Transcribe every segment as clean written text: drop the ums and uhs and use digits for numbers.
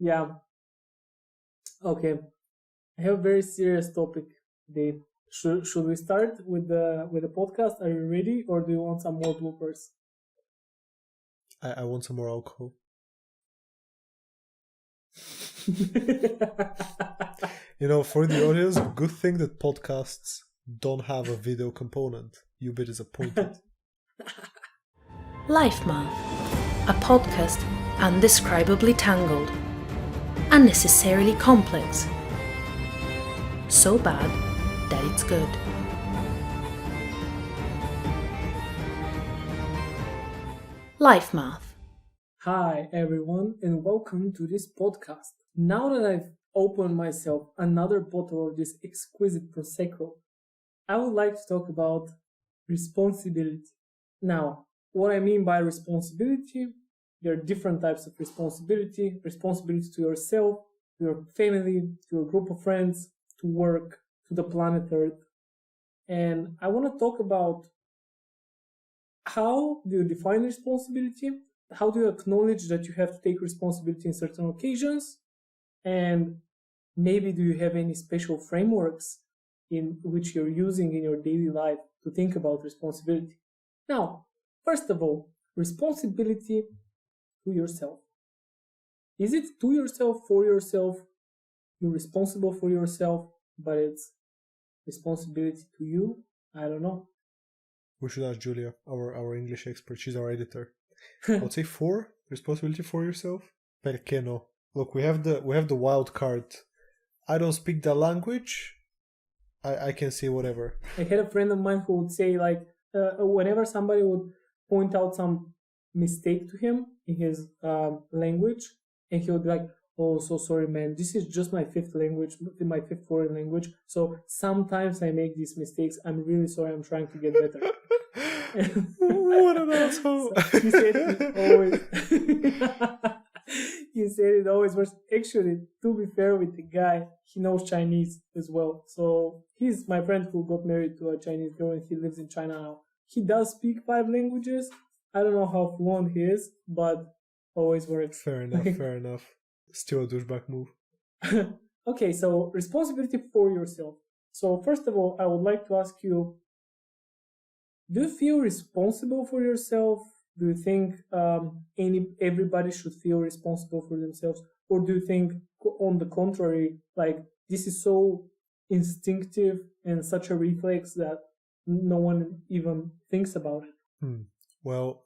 Yeah. Okay. I have a very serious topic today. Should we start with the podcast? Are you ready, or do you want some more bloopers? I want some more alcohol. For the audience, good thing that podcasts don't have a video component. You'll be disappointed. Life Math, a podcast undescribably tangled, unnecessarily complex, so bad that it's good. Life Math. Hi everyone, and welcome to this podcast. Now that I've opened myself another bottle of this exquisite prosecco, I would like to talk about responsibility. Now, what I mean by responsibility, there are different types of responsibility. Responsibility to yourself, to your family, to your group of friends, to work, to the planet Earth. And I want to talk about how do you define responsibility? How do you acknowledge that you have to take responsibility in certain occasions? And maybe do you have any special frameworks in which you're using in your daily life to think about responsibility? Now, first of all, responsibility to yourself. Is it to yourself, for yourself? You're responsible for yourself, but it's responsibility to you? I don't know. We should ask Julia, our English expert. She's our editor. I would say for responsibility for yourself. Perché no? Look, we have the wild card. I don't speak the language. I can say whatever. I had a friend of mine who would say, like, whenever somebody would point out some mistake to him in his language, and he would be like, "Oh, so sorry, man. This is just my fifth language, my fifth foreign language. So sometimes I make these mistakes. I'm really sorry. I'm trying to get better." What an asshole! So he said it always. He said it always was. Actually, to be fair with the guy, he knows Chinese as well. So he's my friend who got married to a Chinese girl, and he lives in China now. He does speak 5 languages. I don't know how fluent he is, but always works. Fair enough. Fair enough. Still a douchebag move. Okay, so responsibility for yourself. So first of all, I would like to ask you: do you feel responsible for yourself? Do you think everybody should feel responsible for themselves, or do you think, on the contrary, like this is so instinctive and such a reflex that no one even thinks about it? Well,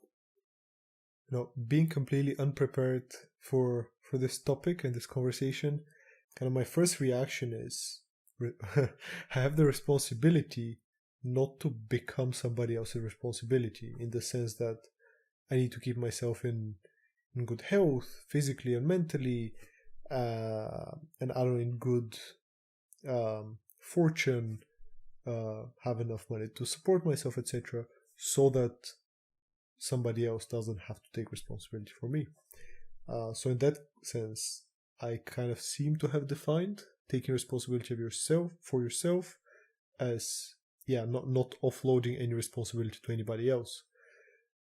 being completely unprepared for this topic and this conversation, kind of my first reaction is I have the responsibility not to become somebody else's responsibility, in the sense that I need to keep myself in good health, physically and mentally, and I don't know, in good fortune, have enough money to support myself, etc., so that somebody else doesn't have to take responsibility for me. So in that sense, I kind of seem to have defined taking responsibility of yourself for yourself as not offloading any responsibility to anybody else,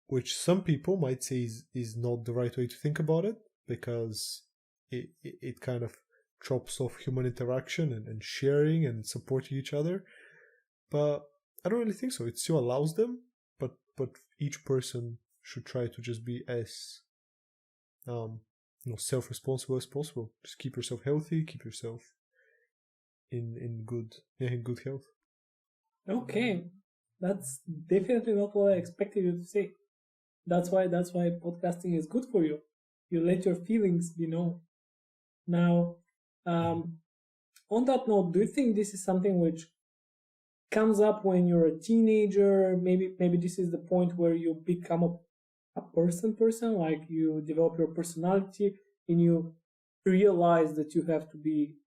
which some people might say is not the right way to think about it, because it kind of chops off human interaction and sharing and supporting each other. But I don't really think so. It still allows them, but each person should try to just be as self-responsible as possible. Just keep yourself healthy, keep yourself in good health. Okay, that's definitely not what I expected you to say. That's why podcasting is good for you. You let your feelings be known. Now, on that note, do you think this is something which comes up when you're a teenager? Maybe this is the point where you become a person, like you develop your personality and you realize that you have to be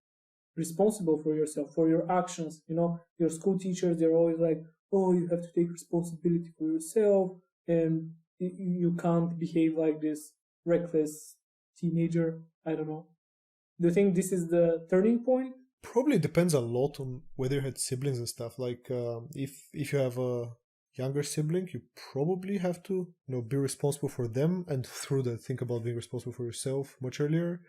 responsible for yourself, for your actions. Your school teachers, they're always like, "Oh, you have to take responsibility for yourself, and you can't behave like this reckless teenager." I don't know. Do you think this is the turning point? Probably depends a lot on whether you had siblings and stuff. Like, if you have a younger sibling, you probably have to be responsible for them, and through that think about being responsible for yourself much earlier.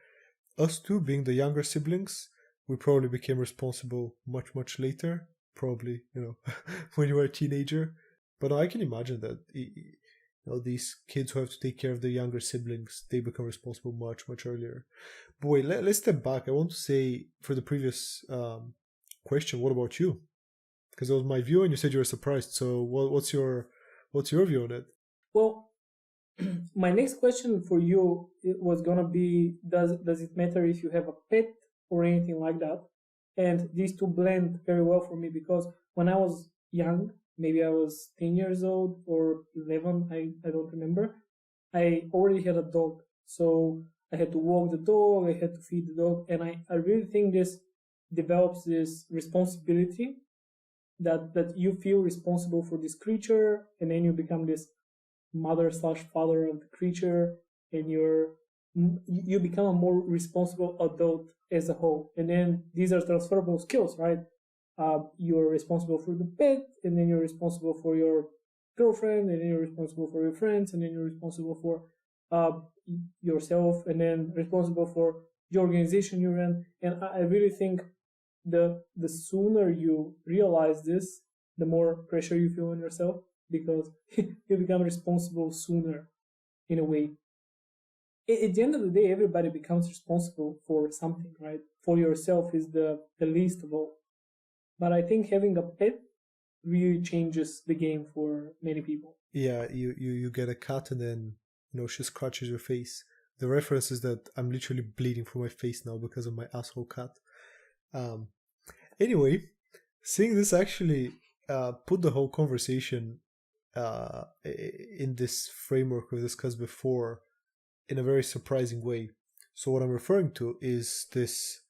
us two being the younger siblings, we probably became responsible much, much later. Probably, when you were a teenager. But I can imagine that these kids who have to take care of their younger siblings, they become responsible much, much earlier. But wait, let's step back. I want to say for the previous question, what about you? Because that was my view, and you said you were surprised. So what's your view on it? Well, my next question for you was gonna be: Does it matter if you have a pet or anything like that? And these two blend very well for me because when I was young, maybe I was 10 years old or 11, I don't remember, I already had a dog. So I had to walk the dog, I had to feed the dog, and I really think this develops this responsibility that you feel responsible for this creature, and then you become this mother/father of the creature, and you become a more responsible adult as a whole. And then these are transferable skills, right? You're responsible for the pet, and then you're responsible for your girlfriend, and then you're responsible for your friends, and then you're responsible for yourself, and then responsible for the organization you're in. And I really think the sooner you realize this, the more pressure you feel on yourself, because you become responsible sooner in a way. At the end of the day, everybody becomes responsible for something, right? For yourself is the least of all. But I think having a pet really changes the game for many people. Yeah, you get a cat and then, she scratches your face. The reference is that I'm literally bleeding from my face now because of my asshole cat. Anyway, seeing this actually put the whole conversation in this framework we discussed before in a very surprising way. So what I'm referring to is this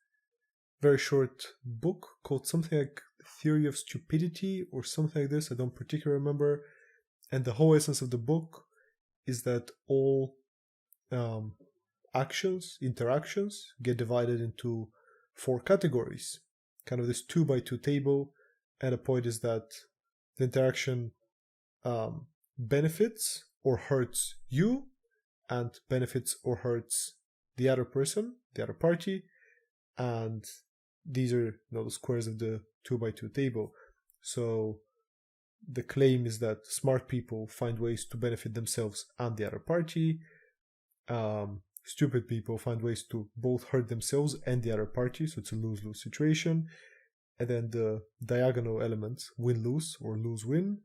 very short book called something like Theory of Stupidity or something like this. I don't particularly remember. And the whole essence of the book is that all interactions get divided into 4 categories. Kind of this 2x2 table. And the point is that the interaction benefits or hurts you, and benefits or hurts the other person, the other party, and these are the squares of the 2x2 table. So the claim is that smart people find ways to benefit themselves and the other party. Stupid people find ways to both hurt themselves and the other party, so it's a lose-lose situation. And then the diagonal elements, win-lose or lose-win,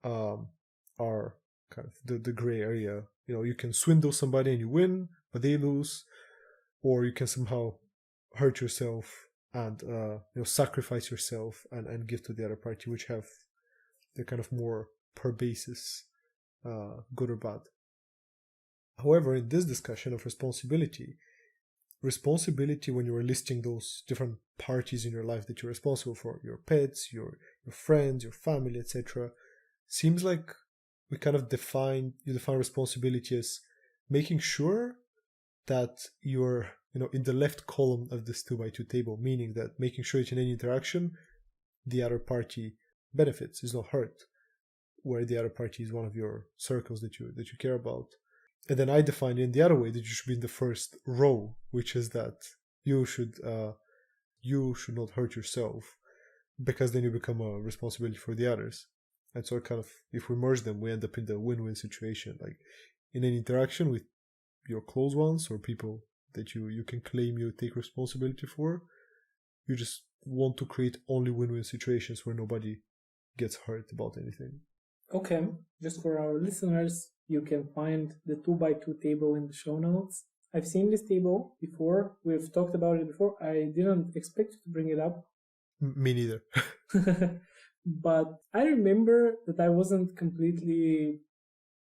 are kind of the gray area. You can swindle somebody and you win, but they lose, or you can somehow hurt yourself and sacrifice yourself and give to the other party, which have the kind of more per basis, good or bad. However, in this discussion of responsibility when you are listing those different parties in your life that you're responsible for, your pets, your friends, your family, etc., seems like we kind of define responsibility as making sure that you're in the left column of this 2x2 table, meaning that making sure that in any interaction the other party benefits, is not hurt, where the other party is one of your circles that you care about. And then I define it in the other way, that you should be in the first row, which is that you should not hurt yourself, because then you become a responsibility for the others. And so kind of, if we merge them, we end up in the win-win situation. Like in an interaction with your close ones or people that you can claim you take responsibility for, you just want to create only win-win situations where nobody gets hurt about anything. Okay, just for our listeners, you can find the 2x2 table in the show notes. I've seen this table before. We've talked about it before. I didn't expect you to bring it up. Me neither. But I remember that I wasn't completely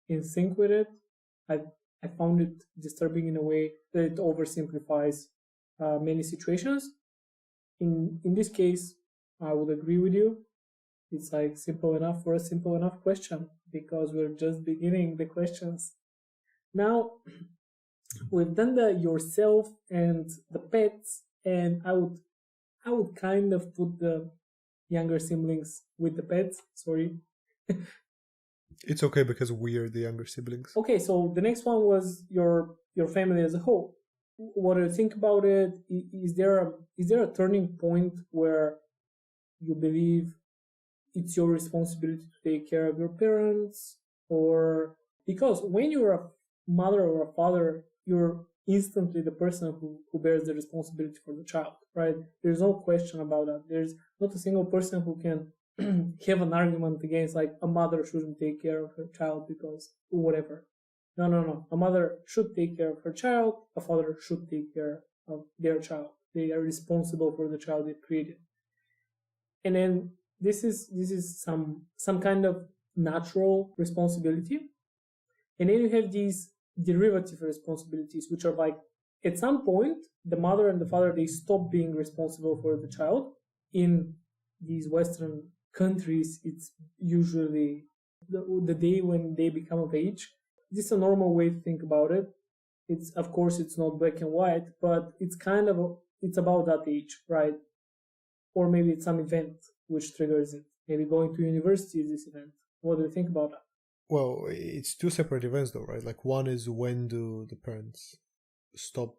in sync with it. I found it disturbing in a way that it oversimplifies many situations. In this case, I would agree with you. It's like simple enough for a simple enough question, because we're just beginning the questions. Now, we've done the yourself and the pets, and I would kind of put the younger siblings with the pets. Sorry. It's okay because we are the younger siblings. Okay, so the next one was your family as a whole. what do you think about it? Is there a turning point where you believe it's your responsibility to take care of your parents? Or because when you're a mother or a father, you're instantly the person who bears the responsibility for the child, right? There's no question about that. There's not a single person who can have an argument against like a mother shouldn't take care of her child because whatever. No. A mother should take care of her child. A father should take care of their child. They are responsible for the child they created. And then this is some kind of natural responsibility. And then you have these derivative responsibilities, which are like, at some point, the mother and the father, they stop being responsible for the child. In these Western countries, it's usually the day when they become of age. This is a normal way to think about it. It's, of course, it's not black and white, but it's kind of, it's about that age, right? Or maybe it's some event which triggers it. Maybe going to university is this event. What do you think about that? Well, it's two separate events though, right? Like one is when do the parents stop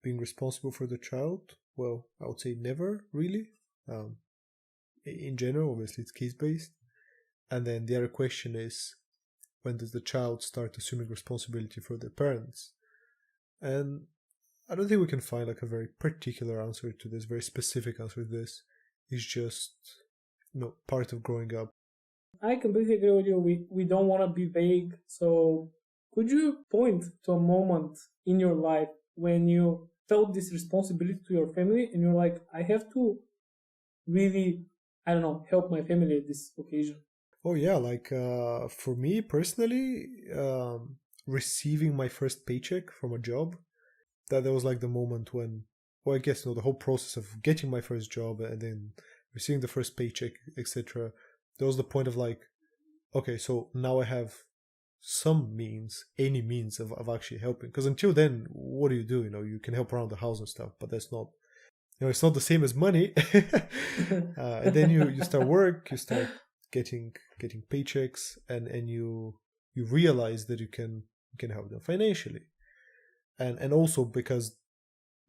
being responsible for the child? Well, I would say never really. In general, obviously it's case based. And then the other question is, when does the child start assuming responsibility for their parents? And I don't think we can find like a very particular answer to this, very specific answer to this. It's just, part of growing up. I completely agree with you. We don't want to be vague. So could you point to a moment in your life when you felt this responsibility to your family and you're like, I have to really, help my family at this occasion? Oh yeah, like for me personally, receiving my first paycheck from a job, that was like the moment when, well, I guess the whole process of getting my first job and then receiving the first paycheck, etc. That was the point of like, okay, so now I have some means, any means of actually helping. Because until then, what do? You can help around the house and stuff, but that's not, it's not the same as money. And then you start work, you start getting paychecks, and you realize that you can help them financially, and also because,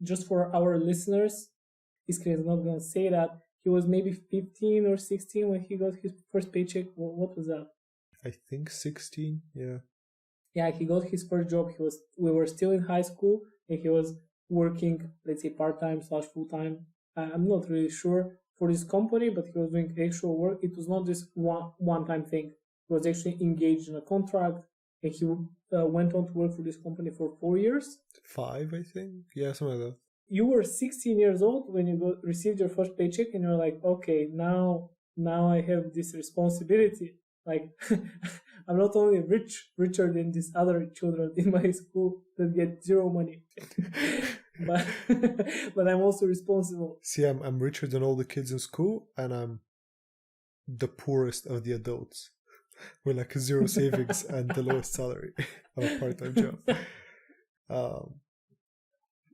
just for our listeners, Iskra is not going to say that he was maybe 15 or 16 when he got his first paycheck. What was that? I think 16. Yeah. Yeah, he got his first job. We were still in high school, and he was working, let's say, part-time / full-time. I'm not really sure for this company, but he was doing actual work. It was not just one-time thing. He was actually engaged in a contract, and he went on to work for this company for 4 years. 5, I think. Yeah, something like that. You were 16 years old when you received your first paycheck, and you're like, okay, now I have this responsibility. Like, I'm not only richer than these other children in my school that get zero money, but I'm also responsible. See, I'm richer than all the kids in school, and I'm the poorest of the adults with like 0 savings and the lowest salary of a part-time job.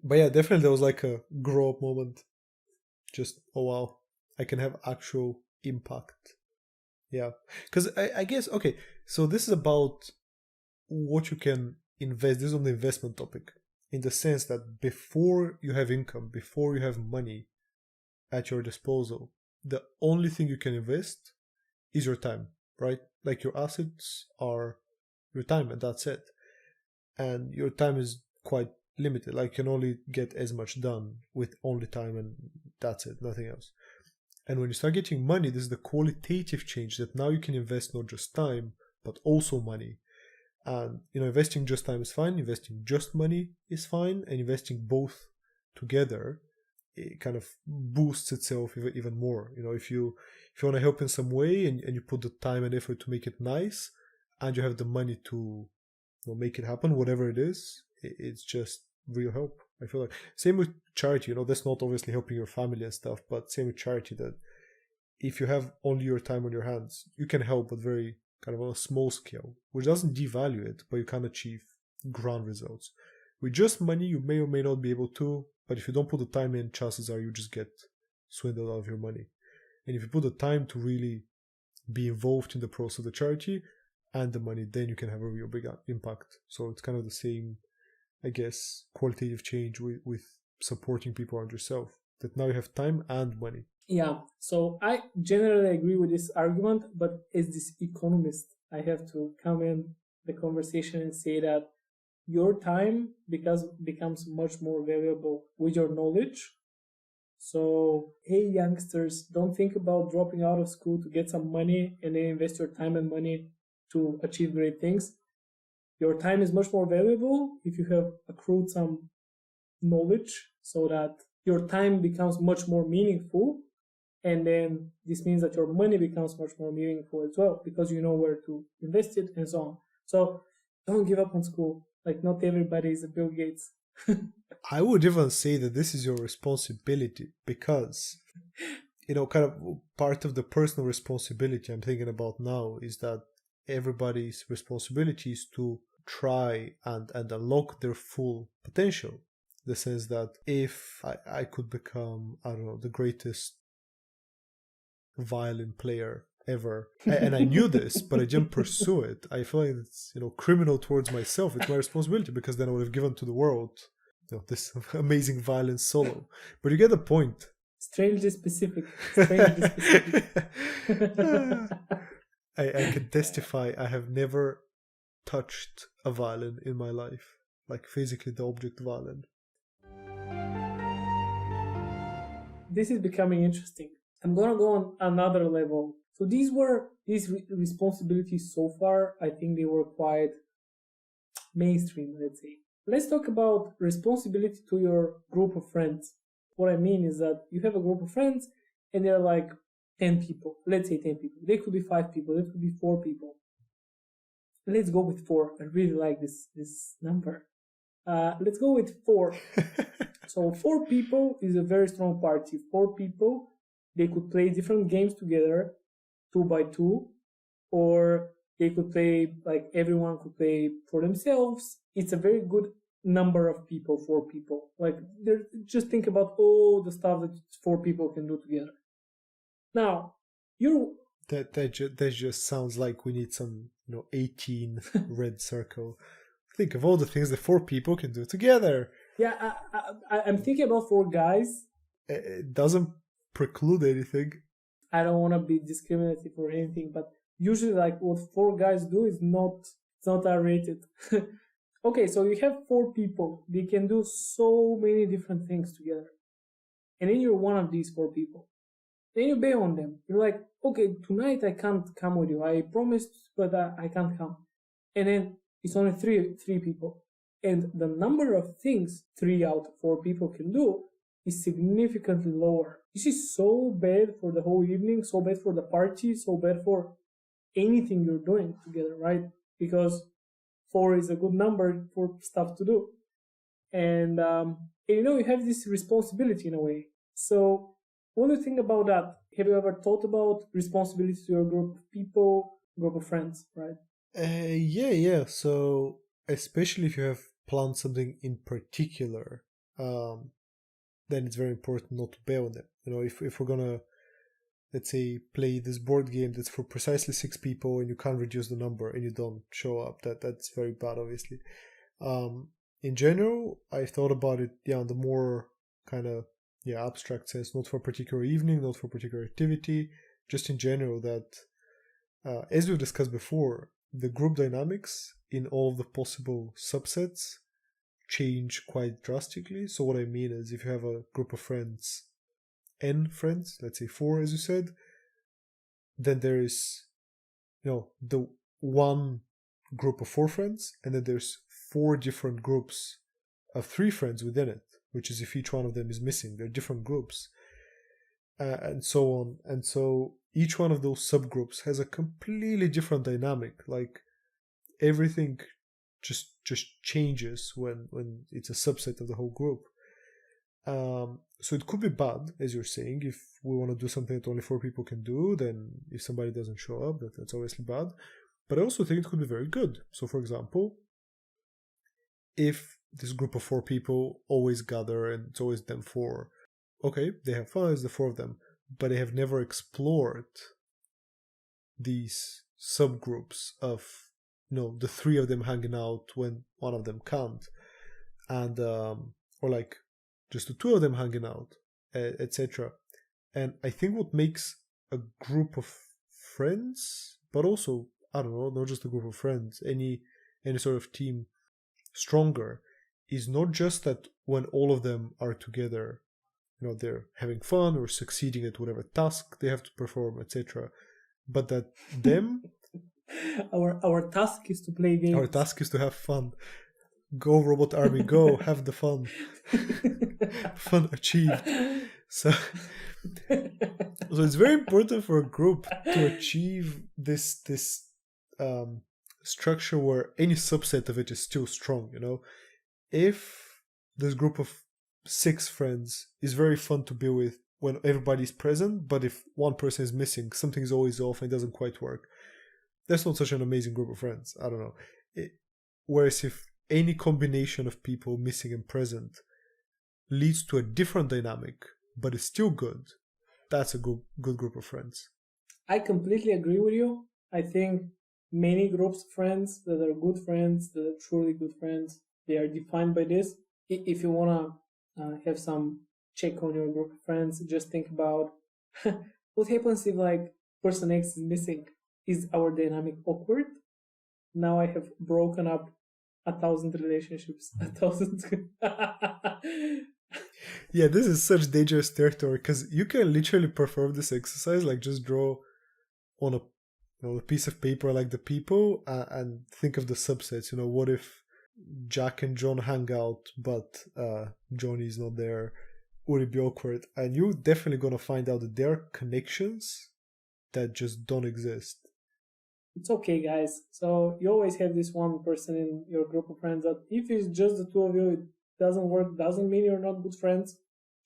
But yeah, definitely there was like a grow up moment. Just, oh wow, I can have actual impact. Yeah, because I guess, okay, so this is about what you can invest. This is on the investment topic, in the sense that before you have income, before you have money at your disposal, the only thing you can invest is your time, right? Like your assets are your time, and that's it. And your time is quite limited. Like you can only get as much done with only time, and that's it, nothing else. And when you start getting money, this is the qualitative change, that now you can invest not just time, but also money. And, investing just time is fine, investing just money is fine, and investing both together, it kind of boosts itself even more. If you want to help in some way, and you put the time and effort to make it nice, and you have the money to make it happen, whatever it is, it's just real help. I feel like same with charity, that's not obviously helping your family and stuff, but same with charity, that if you have only your time on your hands, you can help, but very kind of on a small scale, which doesn't devalue it, but you can achieve grand results. With just money, you may or may not be able to, but if you don't put the time in, chances are you just get swindled out of your money. And if you put the time to really be involved in the process of the charity and the money, then you can have a real big impact. So it's kind of the same I guess, qualitative change with supporting people around yourself. That now you have time and money. Yeah, so I generally agree with this argument, but as this economist, I have to come in the conversation and say that your time becomes much more valuable with your knowledge. So, hey, youngsters, don't think about dropping out of school to get some money and then invest your time and money to achieve great things. Your time is much more valuable if you have accrued some knowledge so that your time becomes much more meaningful. And then this means that your money becomes much more meaningful as well because you know where to invest it and so on. So don't give up on school. Like, not everybody is a Bill Gates. I would even say that this is your responsibility because, kind of part of the personal responsibility I'm thinking about now is that everybody's responsibility is to try and unlock their full potential. The sense that if I could become, I don't know, the greatest violin player ever, and I knew this, but I didn't pursue it, I feel like it's, criminal towards myself. It's my responsibility because then I would have given to the world, this amazing violin solo. But you get the point. Strangely specific. Strangely specific. I can testify I have never touched a violin in my life, like physically the object violin. This is becoming interesting. I'm going to go on another level. So these responsibilities so far, I think they were quite mainstream, let's say. Let's talk about responsibility to your group of friends. What I mean is that you have a group of friends and they're like 10 people. Let's say 10 people. They could be 5 people. They could be 4 people. Let's go with 4. I really like this number. Let's go with 4. So 4 people is a very strong party. 4 people, they could play different games together, 2 by 2, or they could play, like everyone could play for themselves. It's a very good number of people, 4 people. Like, just think about all the stuff that 4 people can do together. Now, that just sounds like we need some 18 red circle. Think of all the things that 4 people can do together. Yeah, I'm thinking about 4 guys. It doesn't preclude anything. I don't want to be discriminative or anything, but usually, like, what 4 guys do is it's not R-rated. Okay, so you have 4 people. They can do so many different things together. And then you're one of these 4 people. Then you bail on them. You're like, okay, tonight I can't come with you. I promised, but I can't come. And then it's only three people. And the number of things 3 out of 4 people can do is significantly lower. This is so bad for the whole evening, so bad for the party, so bad for anything you're doing together, right? Because 4 is a good number for stuff to do. And you have this responsibility in a way. So what do you think about that? Have you ever thought about responsibility to your group of people, group of friends, right? Yeah. So especially if you have planned something in particular, then it's very important not to bail on them. If we're gonna, let's say, play this board game that's for precisely 6 people and you can't reduce the number and you don't show up, that's very bad, obviously. In general, I thought about it, on the more kind of abstract sense, not for a particular evening, not for a particular activity, just in general, that as we've discussed before, the group dynamics in all of the possible subsets change quite drastically. So what I mean is, if you have a group of friends, n friends, let's say 4 as you said, then there is the one group of 4 friends, and then there's 4 different groups of 3 friends within it, which is if each one of them is missing, they're different groups, and so on. And so each one of those subgroups has a completely different dynamic. Like, everything just changes when it's a subset of the whole group. So it could be bad, as you're saying. If we want to do something that only 4 people can do, then if somebody doesn't show up, that's obviously bad. But I also think it could be very good. So, for example, if this group of 4 people always gather and it's always them 4, okay, they have fun, it's the 4 of them, but they have never explored these subgroups of the 3 of them hanging out when one of them can't. and or like just the two of them hanging out, etc. And I think what makes a group of friends, but also, I don't know, not just a group of friends, any sort of team stronger, is not just that when all of them are together, they're having fun or succeeding at whatever task they have to perform, etc. But that them our task is to play games. Our task is to have fun. Go Robot Army, go, have the fun. Fun achieved. So it's very important for a group to achieve this structure where any subset of it is still strong, If this group of 6 friends is very fun to be with when everybody's present, but if one person is missing, something is always off and it doesn't quite work, that's not such an amazing group of friends. I don't know. Whereas if any combination of people missing and present leads to a different dynamic, but is still good, that's a good group of friends. I completely agree with you. I think many groups of friends that are good friends, that are truly good friends, they are defined by this. If you want to have some check on your group of friends, just think about what happens if like person X is missing. Is our dynamic awkward? Now I have broken up 1,000 relationships. 1,000. Yeah, this is such dangerous territory because you can literally perform this exercise, like just draw on a piece of paper like the people and think of the subsets. What if Jack and John hang out, but Johnny's not there? Would it be awkward? And you're definitely gonna find out that there are connections that just don't exist. It's okay, guys. So you always have this one person in your group of friends that if it's just the two of you, it doesn't work, doesn't mean you're not good friends.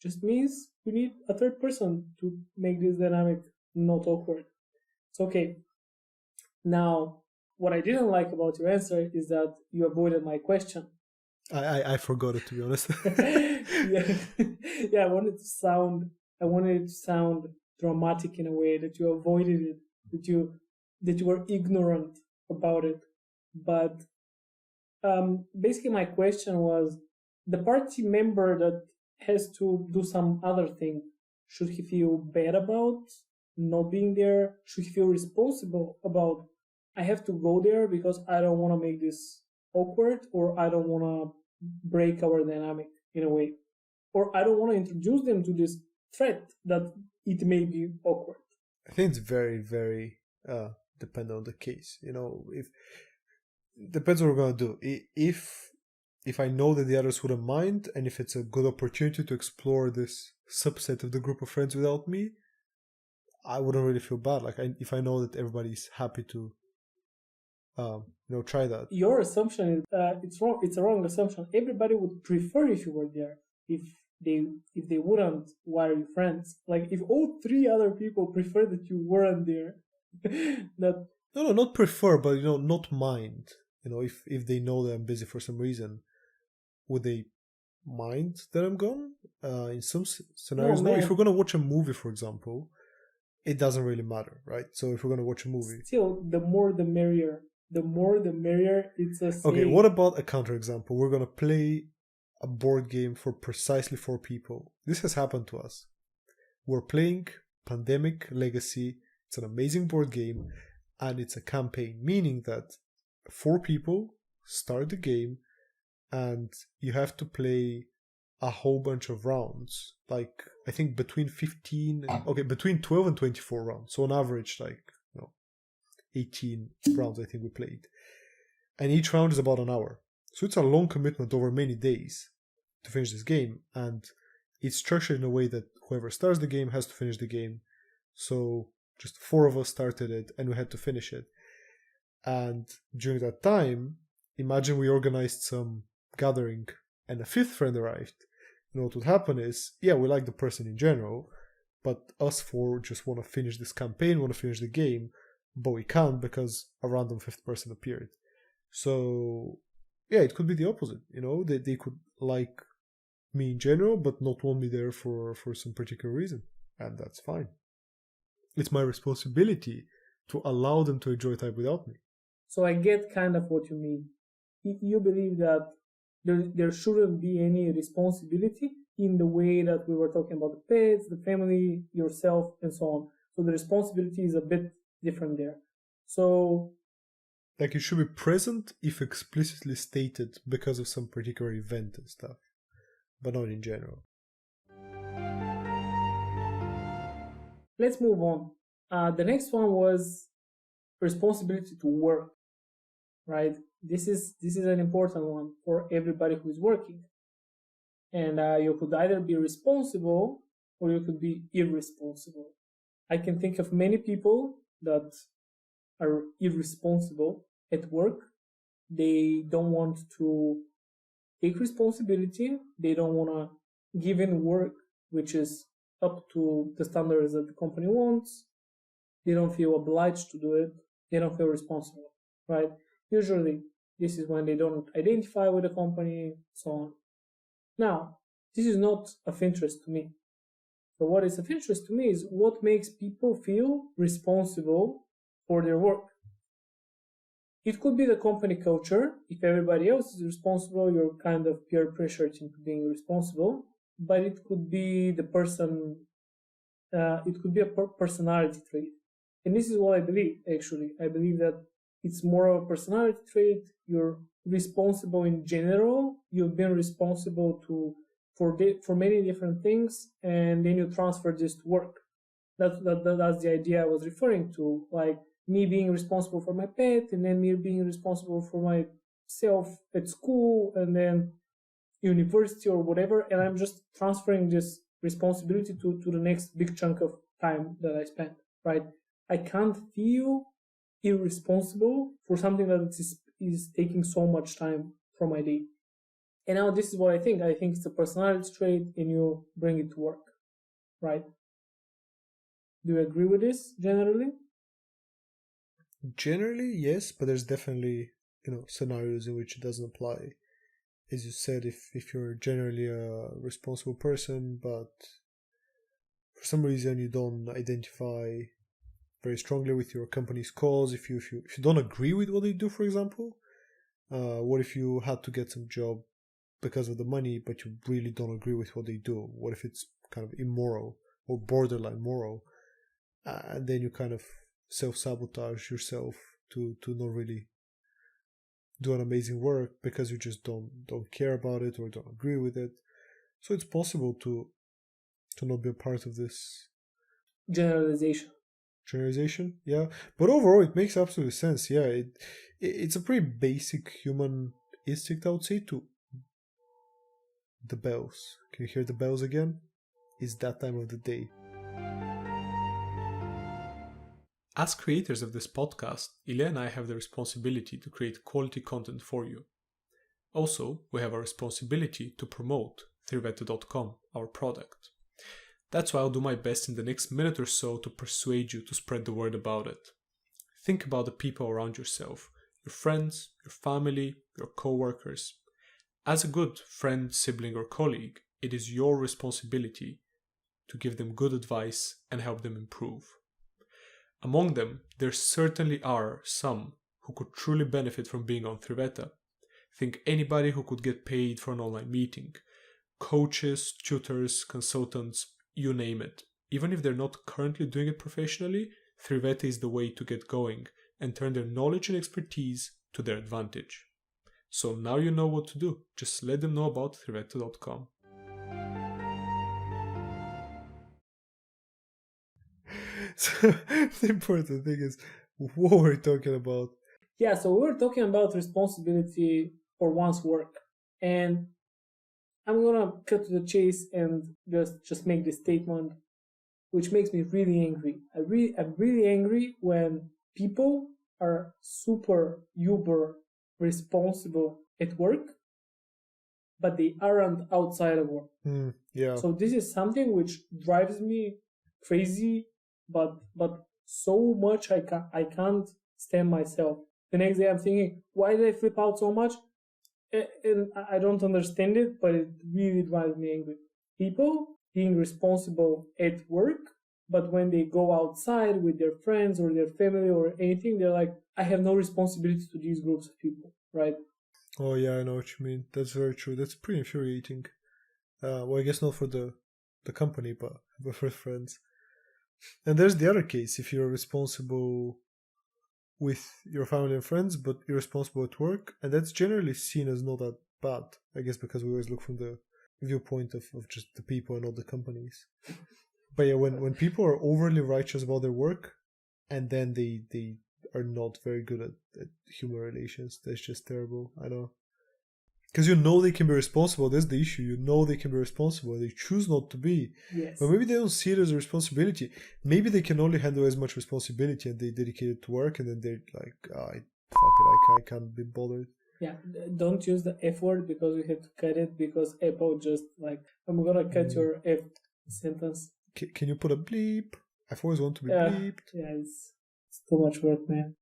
Just means you need a third person to make this dynamic not awkward. It's okay. Now, what I didn't like about your answer is that you avoided my question. I forgot it, to be honest. Yeah, I wanted it to sound dramatic in a way, that you avoided it, that you were ignorant about it. But basically my question was, the party member that has to do some other thing, should he feel bad about not being there? Should he feel responsible about, I have to go there because I don't want to make this awkward, or I don't want to break our dynamic in a way, or I don't want to introduce them to this threat that it may be awkward? I think it's very, very dependent on the case. If depends what we're gonna do. If I know that the others wouldn't mind, and if it's a good opportunity to explore this subset of the group of friends without me, I wouldn't really feel bad. Like if I know that everybody's happy to, try that. Your assumption is it's wrong. It's a wrong assumption. Everybody would prefer if you were there. If they wouldn't, why are you friends? Like if all 3 other people prefer that you weren't there, that no, not prefer, but not mind. If they know that I'm busy for some reason, would they mind that I'm gone? In some scenarios, no. If we're gonna watch a movie, for example, it doesn't really matter, right? So if we're gonna watch a movie, still, the more the merrier. The more the merrier. It's a saying. Okay, what about a counterexample? We're gonna play a board game for precisely 4 people. This has happened to us. We're playing Pandemic Legacy. It's an amazing board game, and it's a campaign, meaning that 4 people start the game, and you have to play a whole bunch of rounds. Like, I think between 12 and 24 rounds. So on average, 18 rounds I think we played. And each round is about an hour. So it's a long commitment over many days to finish this game. And it's structured in a way that whoever starts the game has to finish the game. So just 4 of us started it and we had to finish it. And during that time, imagine we organized some gathering and a 5th friend arrived. What would happen is, we like the person in general, but us 4 just want to finish this campaign, want to finish the game, but we can't because a random 5th person appeared. So, it could be the opposite. They could like me in general, but not want me there for some particular reason. And that's fine. It's my responsibility to allow them to enjoy time without me. So I get kind of what you mean. You believe that there shouldn't be any responsibility in the way that we were talking about the pets, the family, yourself, and so on. So the responsibility is a bit different there. So, like, it should be present if explicitly stated because of some particular event and stuff, but not in general. Let's move on. The next one was responsibility to work, right? This is an important one for everybody who is working. And you could either be responsible or you could be irresponsible. I can think of many people that are irresponsible at work. They don't want to take responsibility. They don't want to give in work which is up to the standards that the company wants. They don't feel obliged to do it. They don't feel responsible, right? Usually, this is when they don't identify with the company, so on. Now, this is not of interest to me. So what is of interest to me is what makes people feel responsible for their work. It could be the company culture. If everybody else is responsible, you're kind of peer pressured into being responsible. But it could be the person, it could be a personality trait. And this is what I believe, actually. I believe that it's more of a personality trait. You're responsible in general. You've been responsible for many different things, and then you transfer this to work. That's the idea I was referring to, like me being responsible for my pet, and then me being responsible for myself at school, and then university or whatever, and I'm just transferring this responsibility to the next big chunk of time that I spend, right? I can't feel irresponsible for something that is taking so much time from my day. And now this is what I think. I think it's a personality trait and you bring it to work, right? Do you agree with this generally? Generally, yes, but there's definitely, scenarios in which it doesn't apply. As you said, if you're generally a responsible person, but for some reason you don't identify very strongly with your company's cause, if you don't agree with what they do, for example, what if you had to get some job because of the money, but you really don't agree with what they do? What if it's kind of immoral or borderline moral? And then you kind of self-sabotage yourself to not really do an amazing work because you just don't care about it or don't agree with it. So it's possible to not be a part of this generalization, yeah. But overall, it makes absolute sense. Yeah, it's a pretty basic human instinct, I would say. To the bells. Can you hear the bells again? It's that time of the day. As creators of this podcast, Ilya and I have the responsibility to create quality content for you. Also, we have a responsibility to promote Thriveta.com, our product. That's why I'll do my best in the next minute or so to persuade you to spread the word about it. Think about the people around yourself, your friends, your family, your co-workers. As a good friend, sibling, or colleague, it is your responsibility to give them good advice and help them improve. Among them, there certainly are some who could truly benefit from being on Thriveta. Think anybody who could get paid for an online meeting. Coaches, tutors, consultants, you name it. Even if they're not currently doing it professionally, Thriveta is the way to get going and turn their knowledge and expertise to their advantage. So now you know what to do. Just let them know about Thriveta.com. So the important thing is, what we're talking about. Yeah, so we're talking about responsibility for one's work. And I'm going to cut to the chase and just make this statement, which makes me really angry. I'm really angry when people are super uber responsible at work, but they aren't outside of work. Yeah. So this is something which drives me crazy, but so much I can't stand myself. The next day I'm thinking, why did I flip out so much? And I don't understand it, but it really drives me angry. People being responsible at work, but when they go outside with their friends or their family or anything, they're like, I have no responsibility to these groups of people, right? Oh yeah, I know what you mean. That's very true. That's pretty infuriating. Well, I guess not for the company, but for friends. And there's the other case: if you're responsible with your family and friends, but irresponsible at work, and that's generally seen as not that bad. I guess because we always look from the viewpoint of just the people and not the companies. But yeah, when people are overly righteous about their work, and then they are not very good at human relations, that's just terrible. I know. Because you know they can be responsible. That's the issue. You know they can be responsible. They choose not to be. Yes. But maybe they don't see it as a responsibility. Maybe they can only handle as much responsibility and they dedicate it to work, and then they're like, fuck it, I can't be bothered. Yeah, don't use the F word because we have to cut it because Apple just like, I'm gonna cut your F sentence. Can you put a bleep? I've always wanted to be bleeped. Yeah, it's too much work, man.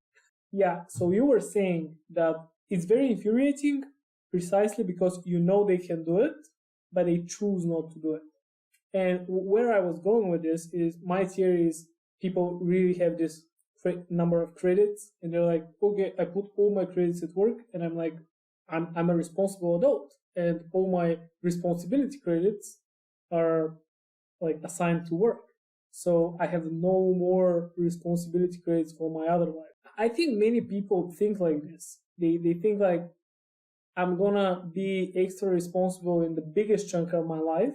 Yeah, so you were saying that it's very infuriating precisely because you know they can do it, but they choose not to do it. And where I was going with this is my theory is people really have this number of credits and they're like, okay, I put all my credits at work and I'm like, I'm a responsible adult and all my responsibility credits are like assigned to work. So I have no more responsibility credits for my other life. I think many people think like this. They think like, I'm gonna be extra responsible in the biggest chunk of my life,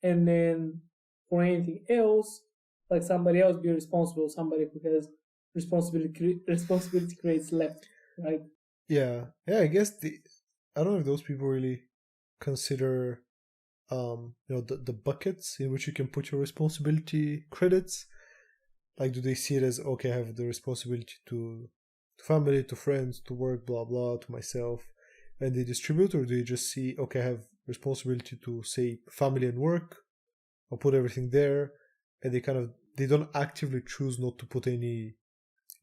and then for anything else, like somebody else be responsible, somebody who has responsibility credits left, right? Yeah, I guess I don't know if those people really consider the buckets in which you can put your responsibility credits. Like, do they see it as, okay, I have the responsibility to family, to friends, to work, blah blah, to myself, and they distribute? Or do you just see, okay, I have responsibility to, say, family and work, I'll put everything there, and they don't actively choose not to put any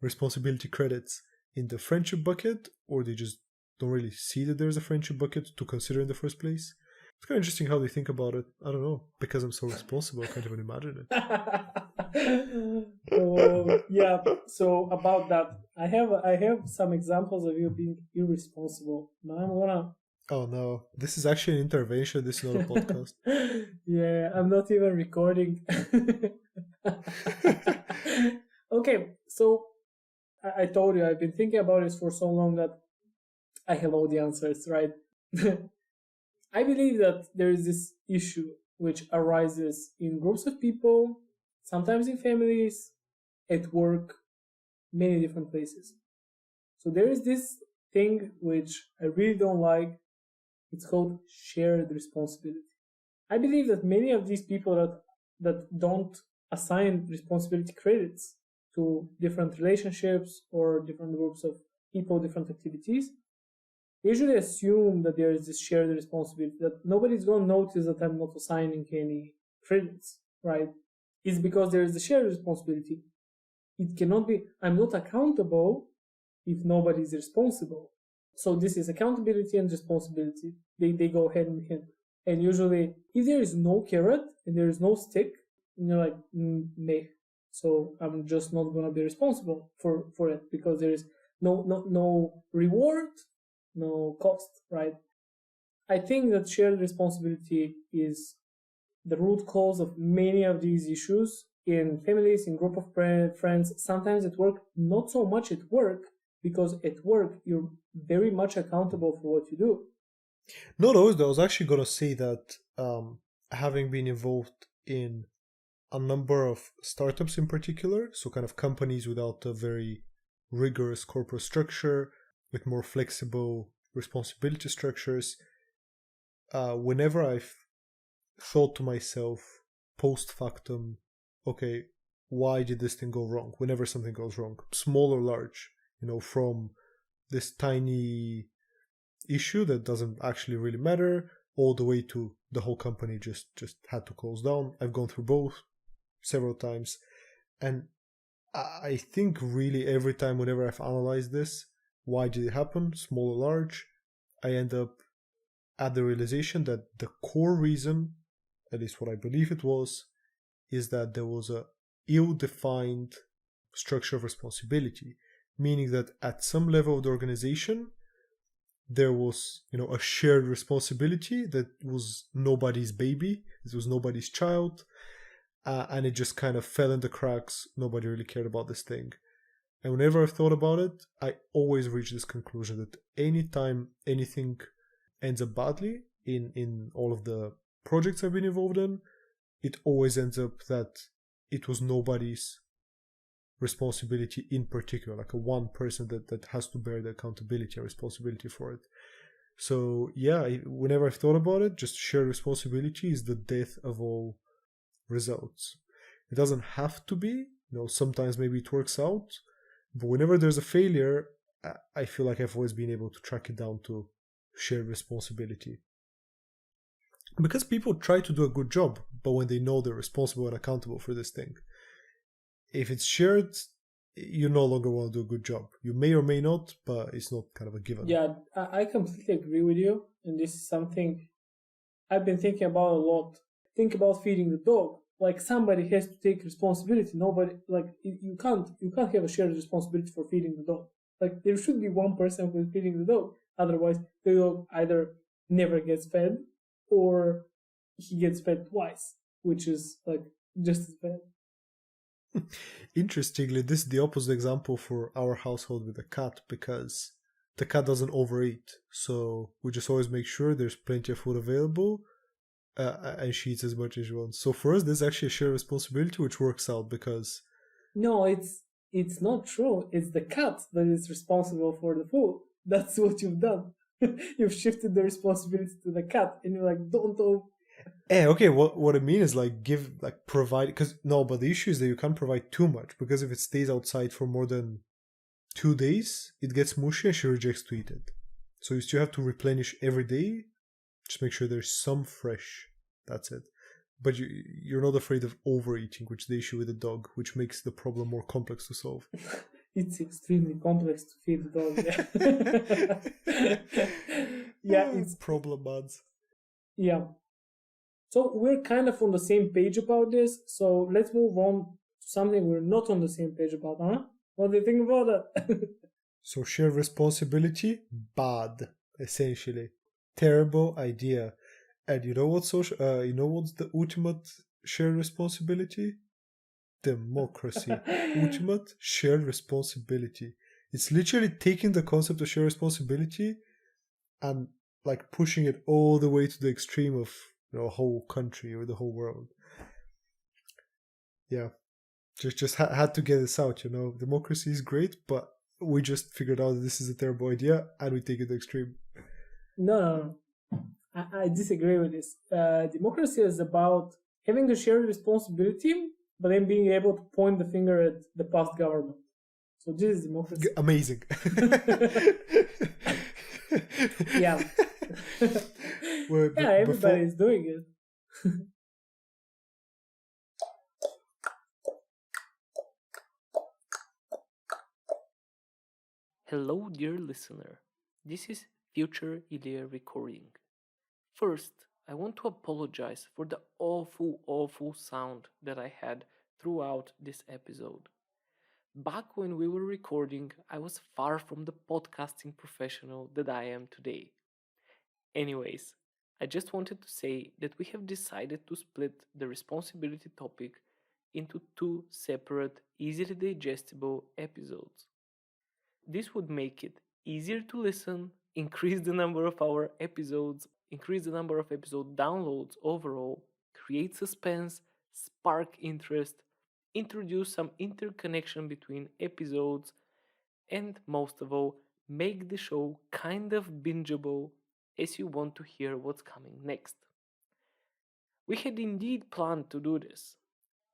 responsibility credits in the friendship bucket, or they just don't really see that there's a friendship bucket to consider in the first place? It's kind of interesting how they think about it. I don't know, because I'm so responsible, I can't even imagine it. Yeah, so about that, I have some examples of you being irresponsible. Now I'm gonna... Oh no, this is actually an intervention, this is not a podcast. Yeah, I'm not even recording. Okay, so I told you, I've been thinking about this for so long that I have all the answers, right? I believe that there is this issue which arises in groups of people, sometimes in families, at work, many different places. So there is this thing which I really don't like. It's called shared responsibility. I believe that many of these people that don't assign responsibility credits to different relationships or different groups of people, different activities, they usually assume that there is this shared responsibility, that nobody's going to notice that I'm not assigning any credits, right? It's because there is the shared responsibility. It cannot be, I'm not accountable if nobody is responsible. So this is accountability and responsibility. They go hand in hand. And usually, if there is no carrot and there is no stick, and you're like, meh. So I'm just not going to be responsible for it because there is no reward, no cost, right? I think that shared responsibility is the root cause of many of these issues in families, in group of friends, sometimes at work, not so much at work, because at work you're very much accountable for what you do. Not always. I was actually going to say that having been involved in a number of startups in particular, so kind of companies without a very rigorous corporate structure, with more flexible responsibility structures, whenever I've thought to myself post factum, okay, why did this thing go wrong? Whenever something goes wrong, small or large, from this tiny issue that doesn't actually really matter, all the way to the whole company just had to close down. I've gone through both several times, and I think really every time whenever I've analyzed this, why did it happen, small or large, I end up at the realization that the core reason, at least what I believe it was, is that there was a ill-defined structure of responsibility, meaning that at some level of the organization, there was, a shared responsibility that was nobody's baby, it was nobody's child, and it just kind of fell in the cracks. Nobody really cared about this thing. And whenever I've thought about it, I always reach this conclusion that anytime anything ends up badly in all of the projects I've been involved in, it always ends up that it was nobody's responsibility in particular, like a one person that has to bear the accountability and responsibility for it. So yeah, whenever I've thought about it, just shared responsibility is the death of all results. It doesn't have to be, sometimes maybe it works out, but whenever there's a failure, I feel like I've always been able to track it down to shared responsibility. Because people try to do a good job, but when they know they're responsible and accountable for this thing, if it's shared, you no longer want to do a good job. You may or may not, but it's not kind of a given. Yeah, I completely agree with you. And this is something I've been thinking about a lot. Think about feeding the dog. Like, somebody has to take responsibility. Nobody, like, you can't have a shared responsibility for feeding the dog. Like, there should be one person who is feeding the dog. Otherwise, the dog either never gets fed or he gets fed twice, which is like just as bad. Interestingly, this is the opposite example for our household with the cat, because the cat doesn't overeat. So we just always make sure there's plenty of food available, and she eats as much as she wants. So for us, there's actually a shared responsibility, which works out because... No, it's not true. It's the cat that is responsible for the food. That's what you've done. You've shifted the responsibility to the cat, and you're like, don't. Okay, what I mean is provide, but the issue is that you can't provide too much, because if it stays outside for more than 2 days, it gets mushy and she rejects to eat it. So you still have to replenish every day, just make sure there's some fresh, that's it. But you're not afraid of overeating, which is the issue with the dog, which makes the problem more complex to solve. It's extremely complex to feed the dog. Yeah, it's problem buds. Yeah. So we're kind of on the same page about this. So let's move on to something we're not on the same page about, huh? What do you think about that? So shared responsibility, bad, essentially. Terrible idea. And you know what's what's the ultimate shared responsibility? Democracy. Ultimate shared responsibility. It's literally taking the concept of shared responsibility and like pushing it all the way to the extreme of a whole country or the whole world. Yeah, just had to get this out. Democracy is great, but we just figured out that this is a terrible idea and we take it to the extreme. No. I disagree with this. Democracy is about having a shared responsibility, but then being able to point the finger at the past government. So this is democracy. Amazing. Yeah. Yeah, everybody is doing it. Hello, dear listener. This is Future Ilya recording. First, I want to apologize for the awful sound that I had throughout this episode. Back when we were recording, I was far from the podcasting professional that I am today. Anyways, I just wanted to say that we have decided to split the responsibility topic into 2 separate, easily digestible episodes. This would make it easier to listen, increase the number of our episodes, increase the number of episode downloads overall, create suspense, spark interest, introduce some interconnection between episodes, and most of all, make the show kind of bingeable as you want to hear what's coming next. We had indeed planned to do this,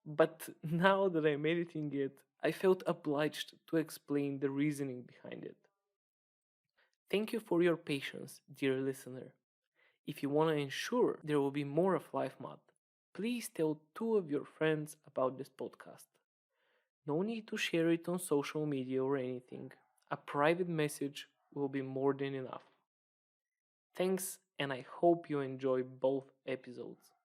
but now that I'm editing it, I felt obliged to explain the reasoning behind it. Thank you for your patience, dear listener. If you want to ensure there will be more of Life Math, please tell 2 of your friends about this podcast. No need to share it on social media or anything. A private message will be more than enough. Thanks, and I hope you enjoy both episodes.